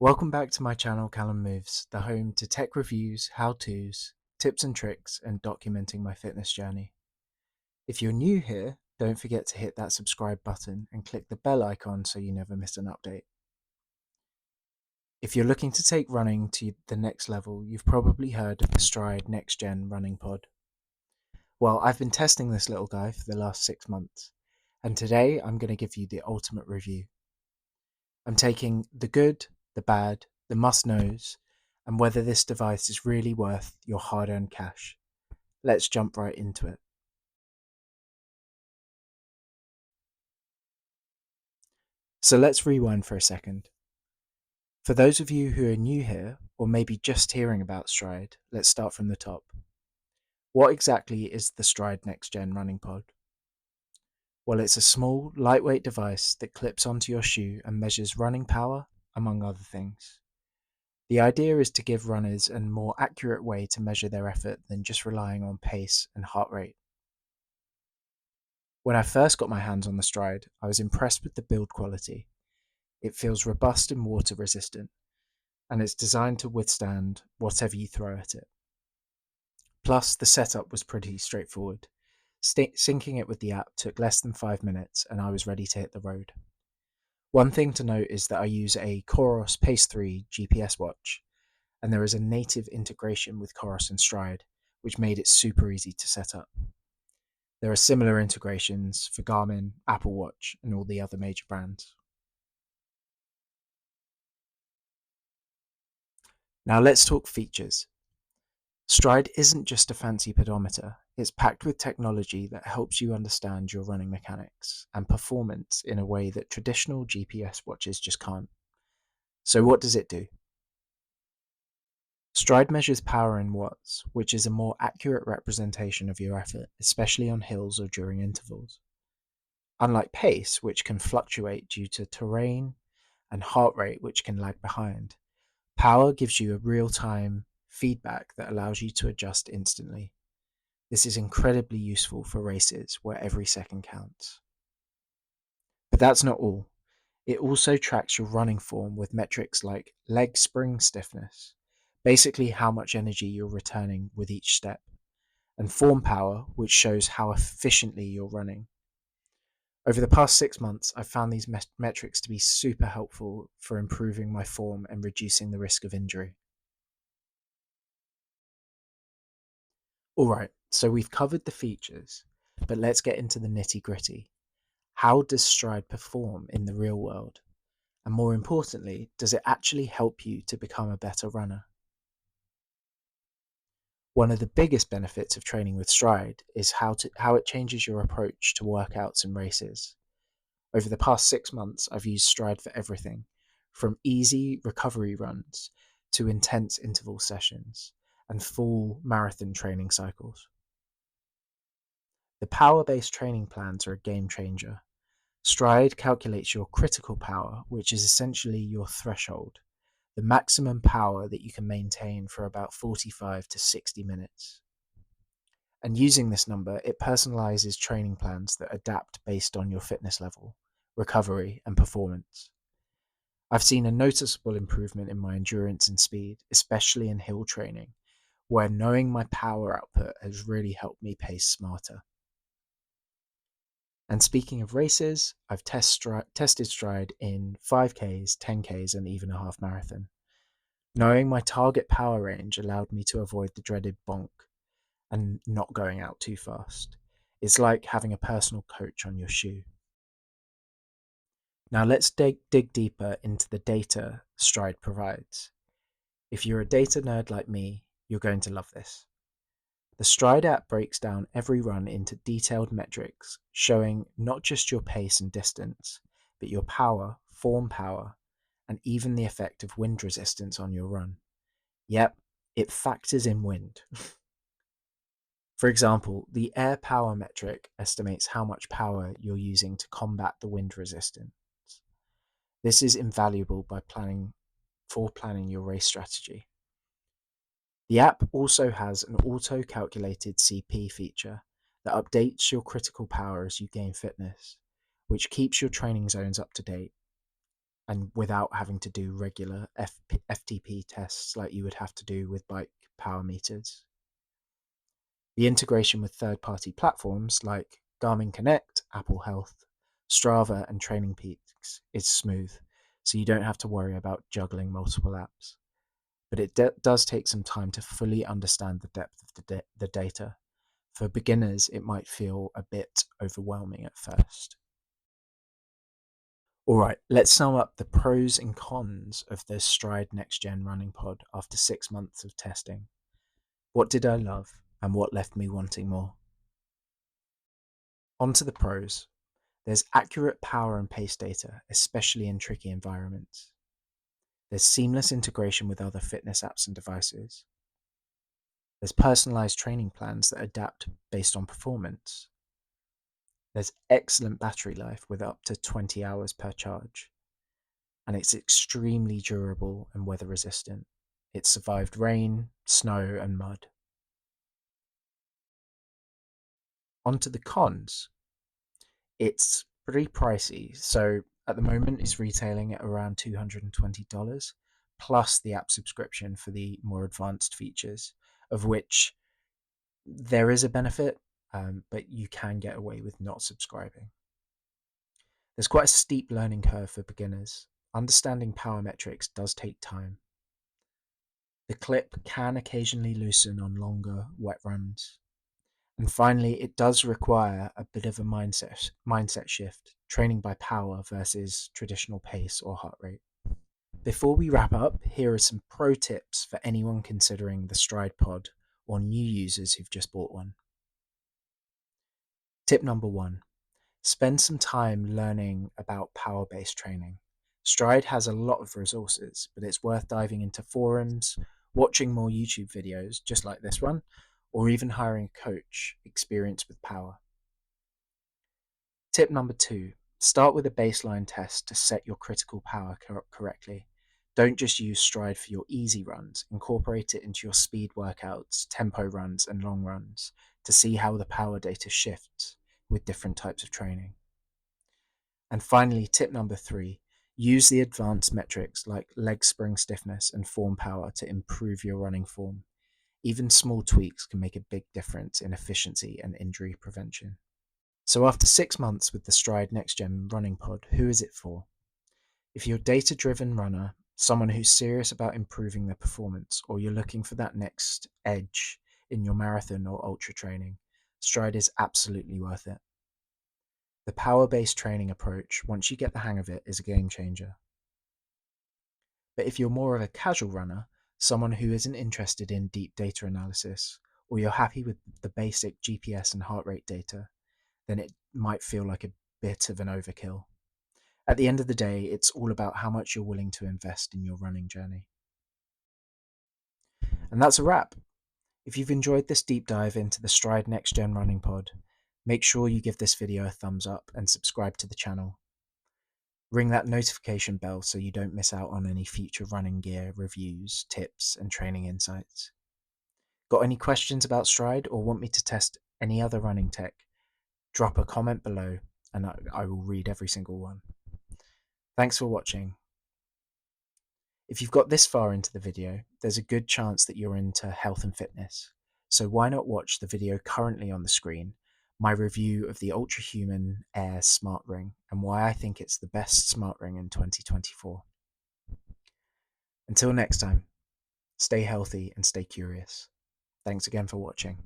Welcome back to my channel Callum Moves, the home to tech reviews, how-tos, tips and tricks, and documenting my fitness journey. If you're new here, don't forget to hit that subscribe button and click the bell icon so you never miss an update. If you're looking to take running to the next level, you've probably heard of the Stryd Next Gen Running Pod. Well, I've been testing this little guy for the last 6 months, and today I'm going to give you the ultimate review. I'm taking the good, the bad, the must-knows, and whether this device is really worth your hard-earned cash. Let's jump right into it. So let's rewind for a second. For those of you who are new here, or maybe just hearing about Stryd, let's start from the top. What exactly is the Stryd Next Gen Running Pod? Well, it's a small, lightweight device that clips onto your shoe and measures running power, among other things. The idea is to give runners a more accurate way to measure their effort than just relying on pace and heart rate. When I first got my hands on the Stryd, I was impressed with the build quality. It feels robust and water resistant, and it's designed to withstand whatever you throw at it. Plus, the setup was pretty straightforward. Syncing it with the app took less than 5 minutes, and I was ready to hit the road. One thing to note is that I use a Coros Pace 3 GPS watch, and there is a native integration with Coros and Stryd, which made it super easy to set up. There are similar integrations for Garmin, Apple Watch, and all the other major brands. Now let's talk features. Stryd isn't just a fancy pedometer, it's packed with technology that helps you understand your running mechanics and performance in a way that traditional GPS watches just can't. So what does it do? Stryd measures power in watts, which is a more accurate representation of your effort, especially on hills or during intervals. Unlike pace, which can fluctuate due to terrain, and heart rate, which can lag behind, power gives you a real-time feedback that allows you to adjust instantly. This is incredibly useful for races where every second counts. But that's not all. It also tracks your running form with metrics like leg spring stiffness, basically how much energy you're returning with each step, and form power, which shows how efficiently you're running. Over the past 6 months, I've found these metrics to be super helpful for improving my form and reducing the risk of injury. Alright, so we've covered the features, but let's get into the nitty-gritty. How does Stryd perform in the real world? And more importantly, does it actually help you to become a better runner? One of the biggest benefits of training with Stryd is how it changes your approach to workouts and races. Over the past 6 months, I've used Stryd for everything, from easy recovery runs to intense interval sessions and full marathon training cycles. The power-based training plans are a game changer. Stryd calculates your critical power, which is essentially your threshold, the maximum power that you can maintain for about 45 to 60 minutes. And using this number, it personalizes training plans that adapt based on your fitness level, recovery, and performance. I've seen a noticeable improvement in my endurance and speed, especially in hill training, where knowing my power output has really helped me pace smarter. And speaking of races, I've tested Stryd in 5Ks, 10Ks, and even a half marathon. Knowing my target power range allowed me to avoid the dreaded bonk and not going out too fast. It's like having a personal coach on your shoe. Now let's dig deeper into the data Stryd provides. If you're a data nerd like me, you're going to love this. The Stryd app breaks down every run into detailed metrics, showing not just your pace and distance, but your power, form power, and even the effect of wind resistance on your run. Yep, it factors in wind. For example, the air power metric estimates how much power you're using to combat the wind resistance. This is invaluable by planning your race strategy. The app also has an auto-calculated CP feature that updates your critical power as you gain fitness, which keeps your training zones up to date. and without having to do regular FTP tests like you would have to do with bike power meters. The integration with third-party platforms like Garmin Connect, Apple Health, Strava, and Training Peaks is smooth, so you don't have to worry about juggling multiple apps. But it does take some time to fully understand the depth of the data. For beginners, it might feel a bit overwhelming at first. All right, let's sum up the pros and cons of the Stryd Next Gen running pod after 6 months of testing. What did I love and what left me wanting more? On to the pros. There's accurate power and pace data, especially in tricky environments. There's seamless integration with other fitness apps and devices. There's personalized training plans that adapt based on performance. There's excellent battery life with up to 20 hours per charge. And it's extremely durable and weather resistant. It survived rain, snow, and mud. On to the cons. It's pretty pricey. So at the moment, it's retailing at around $220 plus the app subscription for the more advanced features, of which there is a benefit, but you can get away with not subscribing. There's quite a steep learning curve for beginners. Understanding power metrics does take time. The clip can occasionally loosen on longer, wet runs. And finally, it does require a bit of a mindset shift, training by power versus traditional pace or heart rate. Before we wrap up, here are some pro tips for anyone considering the Stryd Pod or new users who've just bought one. Tip number 1. Spend some time learning about power-based training. Stryd has a lot of resources, but it's worth diving into forums, watching more YouTube videos, just like this one, or even hiring a coach experienced with power. Tip number 2. Start with a baseline test to set your critical power correctly. Don't just use Stryd for your easy runs. Incorporate it into your speed workouts, tempo runs, and long runs to see how the power data shifts with different types of training. And finally, tip number 3, use the advanced metrics like leg spring stiffness and form power to improve your running form. Even small tweaks can make a big difference in efficiency and injury prevention. So after 6 months with the Stryd Next Gen running pod, who is it for? If you're a data-driven runner, someone who's serious about improving their performance, or you're looking for that next edge in your marathon or ultra training, Stryd is absolutely worth it. The power-based training approach, once you get the hang of it, is a game changer. But if you're more of a casual runner, someone who isn't interested in deep data analysis, or you're happy with the basic GPS and heart rate data, then it might feel like a bit of an overkill. At the end of the day, it's all about how much you're willing to invest in your running journey. And that's a wrap. If you've enjoyed this deep dive into the Stryd Next Gen running pod, make sure you give this video a thumbs up and subscribe to the channel. Ring that notification bell so you don't miss out on any future running gear reviews, tips, and training insights. Got any questions about Stryd or want me to test any other running tech? Drop a comment below and I will read every single one. Thanks for watching. If you've got this far into the video, there's a good chance that you're into health and fitness. So why not watch the video currently on the screen, my review of the Ultrahuman Air Smart Ring and why I think it's the best smart ring in 2024. Until next time, stay healthy and stay curious. Thanks again for watching.